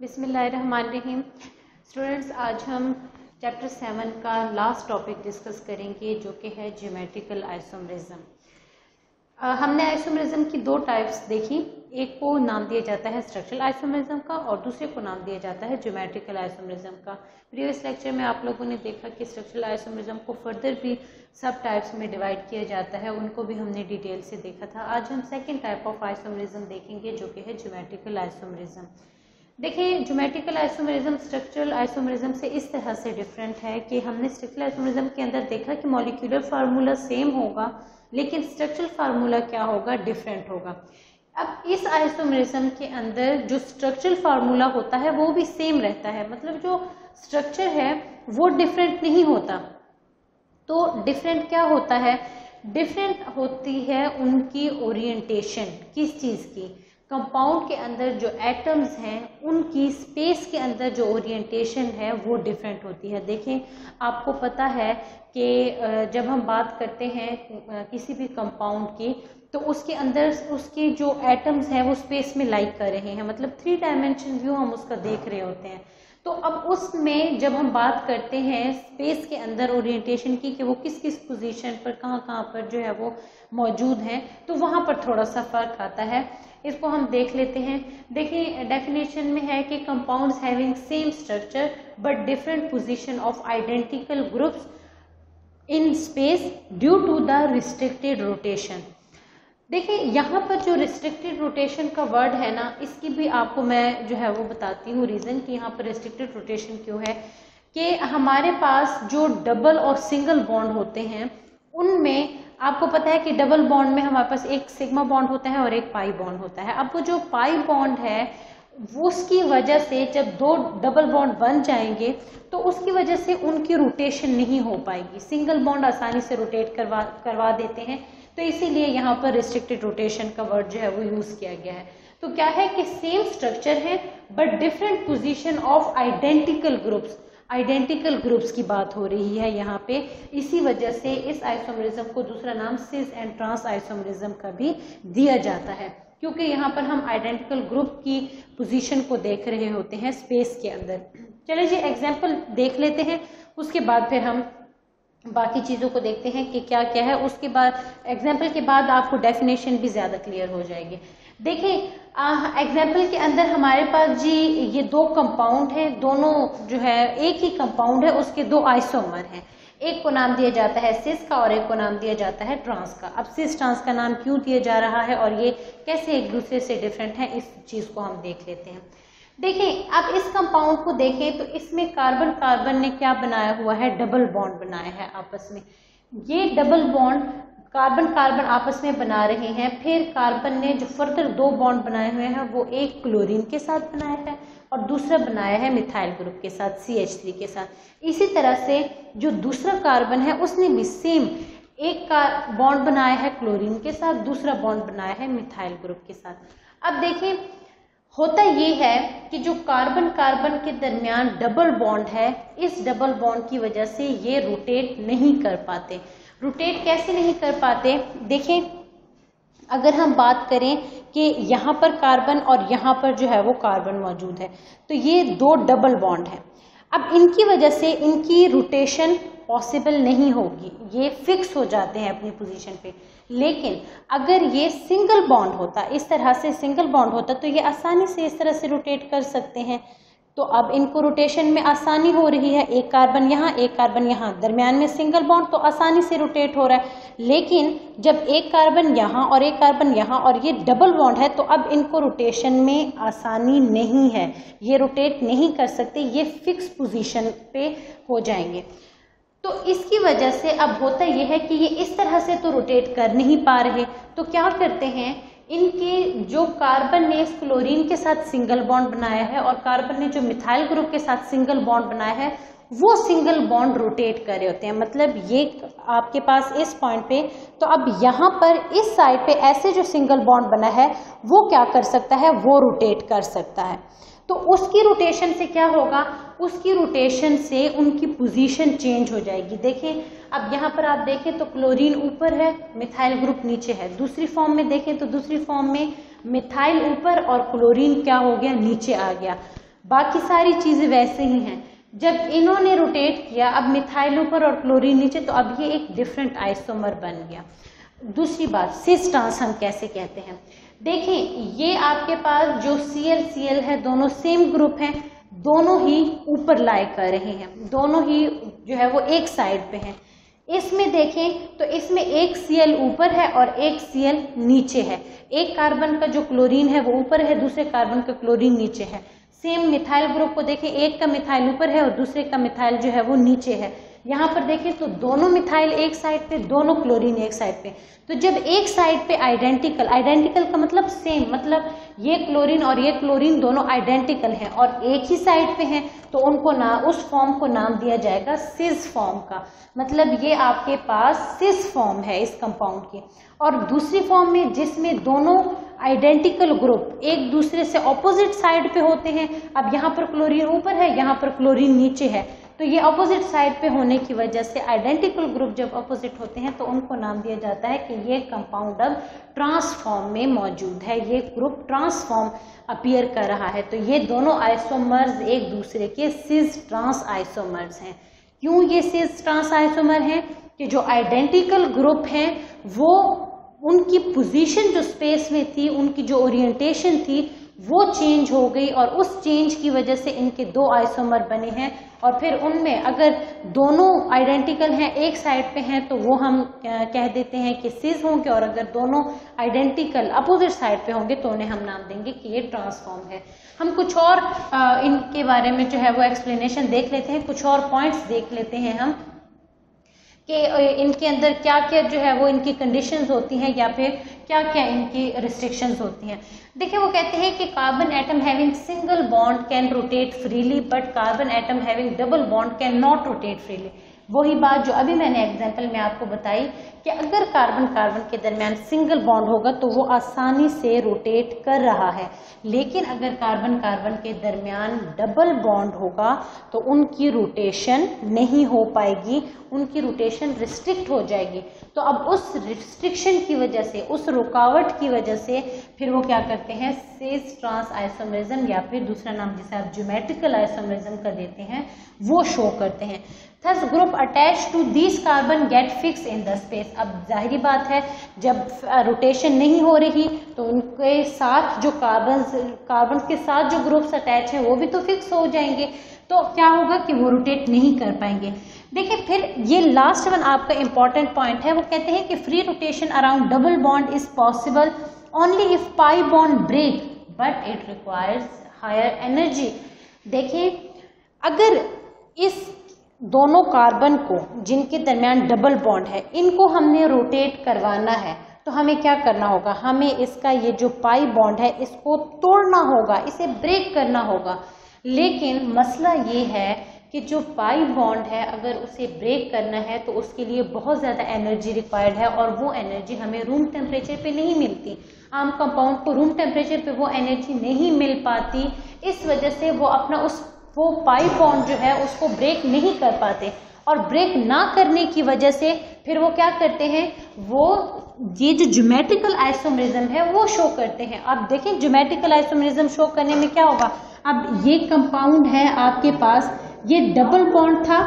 बिस्मिल्लाहिर्रहमानिर्रहीम। स्टूडेंट्स, आज हम चैप्टर 7 का लास्ट टॉपिक डिस्कस करेंगे जो कि है ज्योमेट्रिकल आइसोमेरिज्म। हमने आइसोमेरिज्म की दो टाइप्स देखी, एक को नाम दिया जाता है स्ट्रक्चरल आइसोमेरिज्म का और दूसरे को नाम दिया जाता है ज्योमेट्रिकल आइसोमेरिज्म का। प्रीवियस लेक्चर में आप लोगों ने देखा कि स्ट्रक्चरल आइसोमेरिज्म को फर्दर भी सब टाइप्स में डिवाइड किया जाता है, उनको भी हमने डिटेल से देखा था। आज हम सेकेंड टाइप ऑफ आइसोमेरिज्म देखेंगे जो कि है ज्योमेट्रिकल आइसोमेरिज्म। देखिए, ज्योमेट्रिकल आइसोमेरिज्म स्ट्रक्चरल आइसोमेरिज्म से इस तरह से डिफरेंट है कि हमने स्ट्रक्चरल आइसोमेरिज्म के अंदर देखा कि मॉलिक्यूलर फार्मूला सेम होगा, लेकिन स्ट्रक्चरल फार्मूला क्या होगा, डिफरेंट होगा। अब इस आइसोमेरिज्म के अंदर जो स्ट्रक्चरल फार्मूला होता है वो भी सेम रहता है, मतलब जो स्ट्रक्चर है वो डिफरेंट नहीं होता। तो डिफरेंट क्या होता है? डिफरेंट होती है उनकी ओरिएंटेशन। किस चीज की? कंपाउंड के अंदर जो एटम्स हैं उनकी स्पेस के अंदर जो ओरिएंटेशन है वो डिफरेंट होती है। देखें, आपको पता है कि जब हम बात करते हैं किसी भी कंपाउंड की, तो उसके अंदर उसके जो एटम्स हैं वो स्पेस में लाइक कर रहे हैं, मतलब 3 डायमेंशन व्यू हम उसका देख रहे होते हैं। तो अब उसमें जब हम बात करते हैं स्पेस के अंदर ओरिएंटेशन की कि वो किस किस पोजीशन पर कहाँ पर जो है वो मौजूद हैं, तो वहाँ पर थोड़ा सा फर्क आता है। इसको हम देख लेते हैं। देखिए, डेफिनेशन में है कि compounds having same structure but different position of identical groups in space due to the restricted rotation. देखिए, यहाँ पर जो रिस्ट्रिक्टेड रोटेशन का वर्ड है ना, इसकी भी आपको मैं जो है वो बताती हूँ रीज़न कि यहाँ पर रिस्ट्रिक्टेड रोटेशन क्यों है। कि हमारे पास जो डबल और सिंगल बॉन्ड होते हैं उनमें आपको पता है कि डबल बॉन्ड में हमारे पास एक सिग्मा बॉन्ड होता है और एक पाई बॉन्ड होता है। अब वो जो पाई बॉन्ड है उसकी वजह से जब 2 डबल बॉन्ड बन जाएंगे तो उसकी वजह से उनकी रोटेशन नहीं हो पाएगी। सिंगल बॉन्ड आसानी से रोटेट करवा देते हैं, तो इसीलिए यहाँ पर रिस्ट्रिक्टेड रोटेशन का वर्ड जो है वो यूज किया गया है। तो क्या है कि सेम स्ट्रक्चर है but different position of identical groups. Identical groups की बात हो रही है यहाँ पे, इसी वजह से इस आइसोमेरिज्म को दूसरा नाम सिस एंड ट्रांस आइसोमेरिज्म का भी दिया जाता है, क्योंकि यहाँ पर हम आइडेंटिकल ग्रुप की पोजीशन को देख रहे होते हैं स्पेस के अंदर। चलिए जी, एग्जाम्पल देख लेते हैं, उसके बाद फिर हम बाकी चीज़ों को देखते हैं कि क्या क्या है। उसके बाद एग्जाम्पल के बाद आपको डेफिनेशन भी ज़्यादा क्लियर हो जाएगी। देखिए, एग्जाम्पल के अंदर हमारे पास जी ये 2 कंपाउंड हैं, दोनों जो है एक ही कंपाउंड है, उसके 2 आइसोमर हैं। एक को नाम दिया जाता है सिस का और एक को नाम दिया जाता है ट्रांस का। अब सिस ट्रांस का नाम क्यों दिया जा रहा है और ये कैसे एक दूसरे से डिफरेंट है, इस चीज़ को हम देख लेते हैं। देखें, अब इस कंपाउंड को देखें तो इसमें कार्बन कार्बन ने क्या बनाया हुआ है, डबल बॉन्ड बनाया है आपस में। ये डबल बॉन्ड कार्बन कार्बन आपस में बना रहे हैं, फिर कार्बन ने जो फर्दर 2 बॉन्ड बनाए हुए हैं वो एक क्लोरीन के साथ बनाया है और दूसरा बनाया है मिथाइल ग्रुप के साथ, CH3 के साथ। इसी तरह से जो दूसरा कार्बन है उसने भी सेम एक का बॉन्ड बनाया है क्लोरीन के साथ, दूसरा बॉन्ड बनाया है मिथाइल ग्रुप के साथ। अब देखें, होता ये है कि जो कार्बन कार्बन के दरमियान डबल बॉन्ड है, इस डबल बॉन्ड की वजह से ये रोटेट नहीं कर पाते। रोटेट कैसे नहीं कर पाते? देखें, अगर हम बात करें कि यहाँ पर कार्बन और यहाँ पर जो है वो कार्बन मौजूद है, तो ये 2 डबल बॉन्ड है। अब इनकी वजह से इनकी रोटेशन पॉसिबल नहीं होगी, ये फिक्स हो जाते हैं अपनी पोजीशन पे। लेकिन अगर ये सिंगल बॉन्ड होता, इस तरह से सिंगल बॉन्ड होता, तो ये आसानी से इस तरह से रोटेट कर सकते हैं। तो अब इनको रोटेशन में आसानी हो रही है, एक कार्बन यहाँ एक कार्बन यहाँ, दरमियान में सिंगल बॉन्ड, तो आसानी से रोटेट हो रहा है। लेकिन जब एक कार्बन यहाँ और एक कार्बन यहाँ और ये डबल बॉन्ड है, तो अब इनको रोटेशन में आसानी नहीं है, ये रोटेट नहीं कर सकते, ये फिक्स पोजीशन पे हो जाएंगे। तो इसकी वजह से अब होता यह है कि ये इस तरह से तो रोटेट कर नहीं पा रहे, तो क्या करते हैं, इनके जो कार्बन ने इस क्लोरीन के साथ सिंगल बॉन्ड बनाया है और कार्बन ने जो मिथाइल ग्रुप के साथ सिंगल बॉन्ड बनाया है, वो सिंगल बॉन्ड रोटेट कर रहे होते हैं। मतलब ये आपके पास इस पॉइंट पे, तो अब यहाँ पर इस साइड पे ऐसे जो सिंगल बॉन्ड बना है वो क्या कर सकता है, वो रोटेट कर सकता है। तो उसकी रोटेशन से क्या होगा, उसकी रोटेशन से उनकी पोजीशन चेंज हो जाएगी। देखें, अब यहाँ पर आप देखें तो क्लोरीन ऊपर है, मिथाइल ग्रुप नीचे है। दूसरी फॉर्म में देखें तो दूसरी फॉर्म में मिथाइल ऊपर और क्लोरीन क्या हो गया, नीचे आ गया। बाकी सारी चीजें वैसे ही हैं। जब इन्होंने रोटेट किया, अब मिथाइल ऊपर और क्लोरीन नीचे, तो अब ये एक डिफरेंट आइसोमर बन गया। दूसरी बात, सिस ट्रांस हम कैसे कहते हैं, देखें ये आपके पास जो Cl है दोनों सेम ग्रुप हैं, दोनों ही ऊपर लाई कर रहे हैं, दोनों ही जो है वो एक साइड पे हैं। इसमें देखें तो इसमें एक Cl ऊपर है और एक Cl नीचे है। एक कार्बन का जो क्लोरीन है वो ऊपर है, दूसरे कार्बन का क्लोरीन नीचे है। सेम मिथाइल ग्रुप को देखें, एक का मिथाइल ऊपर है और दूसरे का मिथाइल जो है वो नीचे है। यहाँ पर देखें तो दोनों मिथाइल एक साइड पे, दोनों क्लोरीन एक साइड पे। तो जब एक साइड पे आइडेंटिकल का मतलब सेम, मतलब ये क्लोरीन और ये क्लोरीन दोनों आइडेंटिकल हैं और एक ही साइड पे हैं, तो उनको उस फॉर्म को नाम दिया जाएगा सिस फॉर्म का। मतलब ये आपके पास सिस फॉर्म है इस कंपाउंड की। और दूसरी फॉर्म में जिसमें दोनों आइडेंटिकल ग्रुप एक दूसरे से ऑपोजिट साइड पे होते हैं, अब यहाँ पर क्लोरीन ऊपर है, यहाँ पर क्लोरीन नीचे है, तो ये ऑपोजिट साइड पे होने की वजह से आइडेंटिकल ग्रुप जब ऑपोजिट होते हैं तो उनको नाम दिया जाता है कि ये कंपाउंड अब ट्रांसफॉर्म में मौजूद है, ये ग्रुप ट्रांसफॉर्म अपीयर कर रहा है। तो ये दोनों आइसोमर्स एक दूसरे के सिस ट्रांस आइसोमर्स हैं। क्यों ये सिस ट्रांस आइसोमर हैं? कि जो आइडेंटिकल ग्रुप हैं वो उनकी पोजीशन जो स्पेस में थी, उनकी जो ओरिएंटेशन थी वो चेंज हो गई और उस चेंज की वजह से इनके दो आइसोमर बने हैं। और फिर उनमें अगर दोनों आइडेंटिकल हैं, एक साइड पे हैं, तो वो हम कह देते हैं कि सिस होंगे, और अगर दोनों आइडेंटिकल अपोजिट साइड पे होंगे तो उन्हें हम नाम देंगे कि ये ट्रांसफॉर्म है। हम कुछ और इनके बारे में जो है वो एक्सप्लेनेशन देख लेते हैं, कुछ और पॉइंट्स देख लेते हैं हम कि इनके अंदर क्या क्या जो है वो इनकी कंडीशंस होती हैं या फिर क्या क्या इनकी रिस्ट्रिक्शंस होती हैं। देखिए वो कहते हैं कि carbon atom having single bond can rotate freely but carbon atom having double bond can not rotate freely. वही बात जो अभी मैंने एग्जांपल में आपको बताई कि अगर कार्बन कार्बन के दरमियान सिंगल बॉन्ड होगा तो वो आसानी से रोटेट कर रहा है, लेकिन अगर कार्बन कार्बन के दरमियान डबल बॉन्ड होगा तो उनकी रोटेशन नहीं हो पाएगी, उनकी रोटेशन रिस्ट्रिक्ट हो जाएगी। तो अब उस रिस्ट्रिक्शन की वजह से, उस रुकावट की वजह से फिर वो क्या करते हैं, सिस ट्रांस आइसोमरिज्म या फिर दूसरा नाम जिसे आप ज्योमेट्रिकल आइसोमरिज्म का देते हैं वो शो करते हैं। Thus group attached to these carbon get fixed in the space। अब जाहिर बात है जब रोटेशन नहीं हो रही तो उनके साथ जो कार्बन के साथ जो ग्रुप्स अटैच हैं वो भी तो फिक्स हो जाएंगे, तो क्या होगा कि वो रोटेट नहीं कर पाएंगे। देखिए फिर ये लास्ट वन आपका इंपॉर्टेंट पॉइंट है, वो कहते हैं कि free rotation around double bond is possible only if pi bond break but it requires higher energy. देखिए अगर इस दोनों कार्बन को जिनके दरमियान डबल बॉन्ड है इनको हमने रोटेट करवाना है तो हमें क्या करना होगा, हमें इसका ये जो पाई बॉन्ड है इसको तोड़ना होगा, इसे ब्रेक करना होगा। लेकिन मसला ये है कि जो पाई बॉन्ड है अगर उसे ब्रेक करना है तो उसके लिए बहुत ज़्यादा एनर्जी रिक्वायर्ड है और वो एनर्जी हमें रूम टेम्परेचर पे नहीं मिलती। आम कंपाउंड को रूम टेम्परेचर पे वो एनर्जी नहीं मिल पाती, इस वजह से वो अपना वो पाई बॉन्ड जो है उसको ब्रेक नहीं कर पाते, और ब्रेक ना करने की वजह से फिर वो क्या करते हैं, वो ये जो ज्योमेट्रिकल आइसोमरिज्म है वो शो करते हैं। अब देखें ज्योमेट्रिकल आइसोमरिज्म शो करने में क्या होगा, अब ये कंपाउंड है आपके पास, ये डबल बॉन्ड था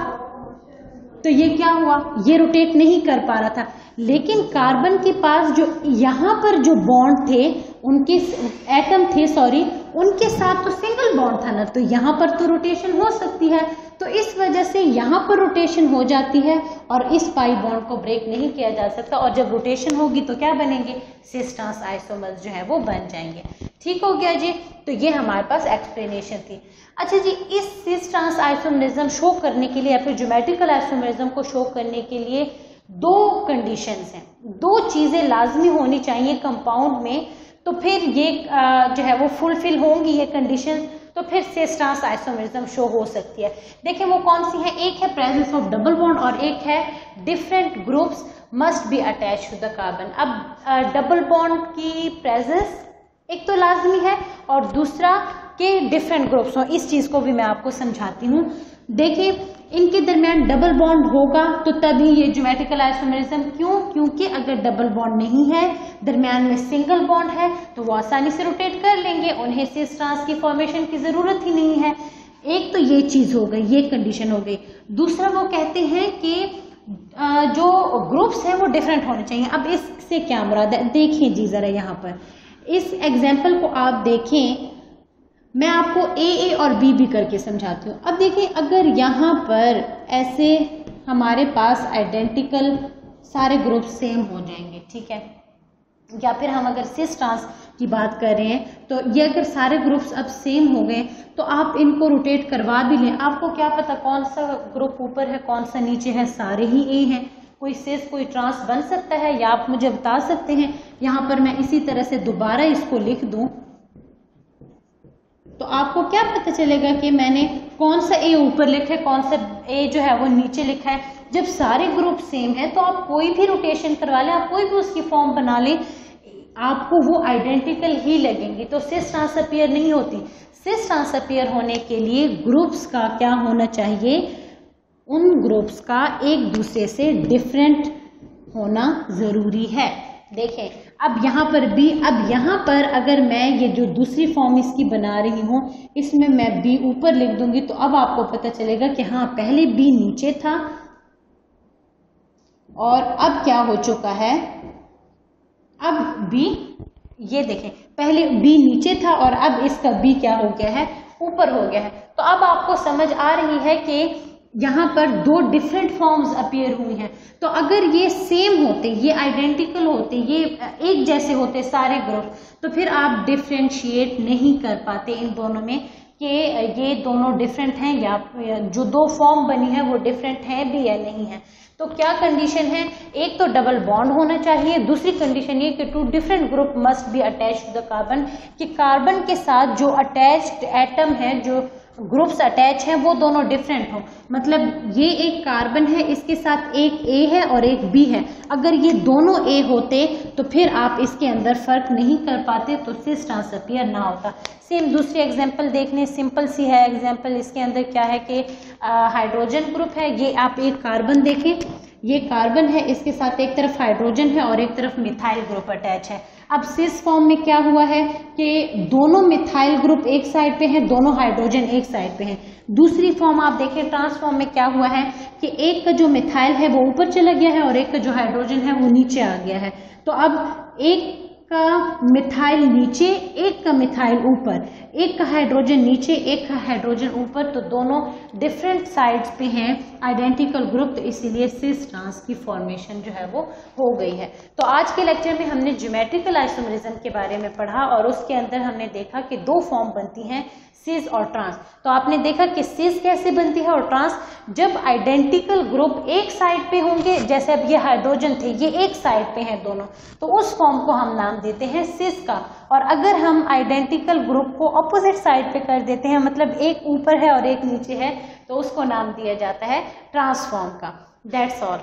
तो ये क्या हुआ, ये रोटेट नहीं कर पा रहा था, लेकिन कार्बन के पास जो यहाँ पर जो बॉन्ड थे उनके एटम थे उनके साथ तो सिंगल बॉन्ड था ना, तो यहाँ पर तो रोटेशन हो सकती है, तो इस वजह से यहाँ पर रोटेशन हो जाती है और इस पाई बॉन्ड को ब्रेक नहीं किया जा सकता, और जब रोटेशन होगी तो क्या बनेंगे, सिस ट्रांस आइसोमर्स जो है वो बन जाएंगे। ठीक हो गया जी, तो ये हमारे पास एक्सप्लेनेशन थी। अच्छा जी, इस सिस ट्रांस आइसोमरिज्म शो करने के लिए या फिर ज्योमेट्रिकल आइसोमरिज्म को शो करने के लिए दो कंडीशंस हैं, दो चीजें लाजमी होनी चाहिए कंपाउंड में, तो फिर ये जो है वो फुलफिल होंगी ये कंडीशन, तो फिर सिस ट्रांस आइसोमरिज्म शो हो सकती है। देखिए वो कौन सी है, एक है प्रेजेंस ऑफ डबल बॉन्ड और एक है different groups must be attach to the carbon. अब डबल बॉन्ड की प्रेजेंस एक तो लाजमी है और दूसरा के डिफरेंट ग्रुप्स हो, इस चीज को भी मैं आपको समझाती हूँ। देखिए इनके दरमियान डबल बॉन्ड होगा तो तभी ये ज्योमेट्रिकल आइसोमेरिज्म। क्यों? क्योंकि अगर डबल बॉन्ड नहीं है, दरमियान में सिंगल बॉन्ड है, तो वो आसानी से रोटेट कर लेंगे, उन्हें सिस ट्रांस की फॉर्मेशन की जरूरत ही नहीं है। एक तो ये चीज हो गई, ये कंडीशन हो गई। दूसरा वो कहते हैं कि जो ग्रुप्स हैं वो डिफरेंट होने चाहिए। अब इससे क्या मुराद है, देखिए जी जरा यहाँ पर इस एग्जाम्पल को आप देखें, मैं आपको ए और बी करके समझाती हूँ। अब देखिए अगर यहाँ पर ऐसे हमारे पास आइडेंटिकल सारे ग्रुप सेम हो जाएंगे, ठीक है, या फिर हम अगर सिस ट्रांस की बात कर रहे हैं तो ये अगर सारे ग्रुप्स अब सेम हो गए तो आप इनको रोटेट करवा भी लें, आपको क्या पता कौन सा ग्रुप ऊपर है कौन सा नीचे है, सारे ही ए हैं, कोई सिस कोई ट्रांस बन सकता है, या आप मुझे बता सकते हैं। यहाँ पर मैं इसी तरह से दोबारा इसको लिख दूं तो आपको क्या पता चलेगा कि मैंने कौन सा ए ऊपर लिखा है, कौन सा ए जो है वो नीचे लिखा है। जब सारे ग्रुप सेम है तो आप कोई भी रोटेशन करवा लें, आप कोई भी उसकी फॉर्म बना लें, आपको वो आइडेंटिकल ही लगेंगी, तो सिस ट्रांस अपीयर नहीं होती। सिस ट्रांस अपीयर होने के लिए ग्रुप्स का क्या होना चाहिए, उन ग्रुप्स का एक दूसरे से डिफरेंट होना जरूरी है। देखें अब यहाँ पर भी, अब यहाँ पर अगर मैं ये जो दूसरी फॉर्म इसकी बना रही हूँ इसमें मैं बी ऊपर लिख दूंगी तो अब आपको पता चलेगा कि हाँ पहले बी नीचे था और अब क्या हो चुका है, अब बी, ये देखें पहले बी नीचे था और अब इसका बी क्या हो गया है, ऊपर हो गया है। तो अब आपको समझ आ रही है कि यहाँ पर दो डिफरेंट फॉर्म्स अपीयर हुई हैं। तो अगर ये सेम होते, ये आइडेंटिकल होते, ये एक जैसे होते सारे ग्रुप, तो फिर आप डिफ्रेंशिएट नहीं कर पाते इन दोनों में कि ये दोनों डिफरेंट हैं या जो दो फॉर्म बनी है वो डिफरेंट है भी या नहीं है। तो क्या कंडीशन है, एक तो डबल बॉन्ड होना चाहिए, दूसरी कंडीशन ये कि two different group must be attached to the carbon, कि कार्बन के साथ जो अटैच्ड एटम है, जो ग्रुप्स अटैच हैं, वो दोनों डिफरेंट हो। मतलब ये एक कार्बन है, इसके साथ एक ए है और एक बी है, अगर ये दोनों ए होते तो फिर आप इसके अंदर फर्क नहीं कर पाते, तो सिस ट्रांस अपीयर ना होता। सेम दूसरी एग्जांपल देखने, सिंपल सी है एग्जांपल, इसके अंदर क्या है कि हाइड्रोजन ग्रुप है, ये आप एक कार्बन देखें, ये कार्बन है, इसके साथ एक तरफ हाइड्रोजन है और एक तरफ मिथाइल ग्रुप अटैच है। अब सिस फॉर्म में क्या हुआ है कि दोनों मिथाइल ग्रुप एक साइड पे हैं, दोनों हाइड्रोजन एक साइड पे हैं। दूसरी फॉर्म आप देखें ट्रांस फॉर्म में क्या हुआ है कि एक का जो मिथाइल है वो ऊपर चला गया है और एक का जो हाइड्रोजन है वो नीचे आ गया है। तो अब एक का मिथाइल नीचे, एक का मिथाइल ऊपर, एक का हाइड्रोजन नीचे, एक का हाइड्रोजन ऊपर, तो दोनों डिफरेंट साइड्स पे हैं आइडेंटिकल ग्रुप, तो इसीलिए सिस ट्रांस की फॉर्मेशन जो है वो हो गई है। तो आज के लेक्चर में हमने ज्योमेट्रिकल आइसोमेरिज्म के बारे में पढ़ा और उसके अंदर हमने देखा कि दो फॉर्म बनती हैं, सिस और ट्रांस। तो आपने देखा कि सिस कैसे बनती है और ट्रांस, जब आइडेंटिकल ग्रुप एक साइड पे होंगे, जैसे अब ये हाइड्रोजन थे, ये एक साइड पे हैं दोनों, तो उस फॉर्म को हम नाम देते हैं सिस का। और अगर हम आइडेंटिकल ग्रुप को ऑपोजिट साइड पे कर देते हैं, मतलब एक ऊपर है और एक नीचे है, तो उसको नाम दिया जाता है ट्रांस फॉर्म का। That's all.